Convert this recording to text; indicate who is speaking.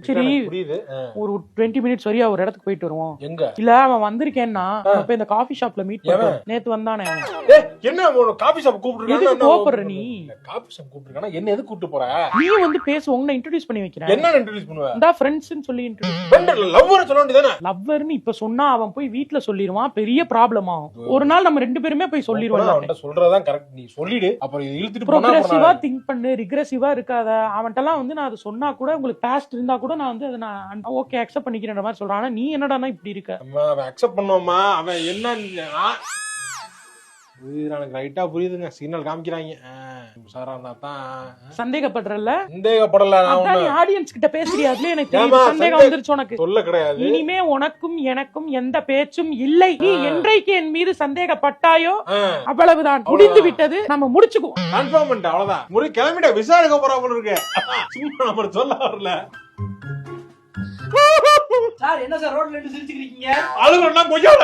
Speaker 1: சரி ஒரு 20 மினிட்ஸ் வரையா ஒரு இடத்துக்கு போயிட்டு வருவோம்.
Speaker 2: எங்க
Speaker 1: இல்ல அவன் வந்திருக்கேன்னா இப்ப இந்த காஃபி ஷாப்ல மீட் பண்ணுவோம். நேத்து வந்தானே
Speaker 2: என்ன காபி ஷாப் கூப்பிடுறாங்க.
Speaker 1: கோபப்படுற நீ?
Speaker 2: காபி ஷாப் கூப்பிடுறானா என்ன எதுக்கு கூப்பிட்டு போற?
Speaker 1: நீ வந்து பேசு, உன்னை இன்ட்ரோடியூஸ் பண்ணி வைக்கிறேன்.
Speaker 2: என்ன இன்ட்ரோடியூஸ் பண்ணுவ?
Speaker 1: இந்த ஃப்ரெண்ட்ஸ்னு சொல்லி இன்ட்ரோடியூஸ்
Speaker 2: பண்ணு. லவ்வர் சொல்ல வேண்டியதானே?
Speaker 1: லவ்வர்னு இப்ப சொன்னா அவன் போய் வீட்ல சொல்லிடுவான், பெரிய ப்ராப்ளம் ஆகும். ஒரு நாள் நம்ம ரெண்டு பேருமே போய் சொல்லிடுவோம்.
Speaker 2: அவன்கிட்ட சொல்றதா கரெக்ட். நீ சொல்லிடு. அப்புறம் இழுத்துட்டு போனா
Speaker 1: ப்ரோக்ரெசிவா திங்க் பண்ணு, ரிக்ரெசிவா இருக்காத. அவன்ட்டலாம் வந்து நான் அதை சொன்னா கூட உங்களுக்கு பாஸ்ட் இருந்தா கூட நான் வந்து அதை நான் ஓகே அக்செப்ட் பண்ணிக்கிறேன்ற மாதிரி சொல்றான். ஆனா நீ என்னடானா இப்படி இருக்க?
Speaker 2: அவன் அக்செப்ட் பண்ணுவாமா? அவன் என்ன எனக்கு ரைட்டா புரியுதுங்க. சிக்னல் காமிக்கிறாங்க.
Speaker 1: சந்தேகப்படுறல?
Speaker 2: சந்தேகப்படல.
Speaker 1: ஆடியன்ஸ் கிட்ட பேசுறியா? அதுல எனக்கு சந்தேகம் வந்துருச்சு. உனக்கு
Speaker 2: சொல்ல கிடையாது.
Speaker 1: இனிமே உனக்கும் எனக்கும் எந்த பேச்சும் இல்லை. நீ என்றைக்கு என் மீது சந்தேகப்பட்டாயோ அவ்வளவுதான், முடிந்து விட்டது. நம்ம முடிச்சுக்குவோம்.
Speaker 2: கன்ஃபார்ம் பண்ணிட்டு அவ்வளவுதான். முறை கிளம்பிட்ட விசாரிக்க போறா போல இருக்கு. சும்மா நம்ம சொல்ல வரல.
Speaker 3: சார் என்ன சார் ரோட்ல நின்னு சிரிச்சுக்கிறீங்க?
Speaker 2: அழுகுறனா கொஞ்சம்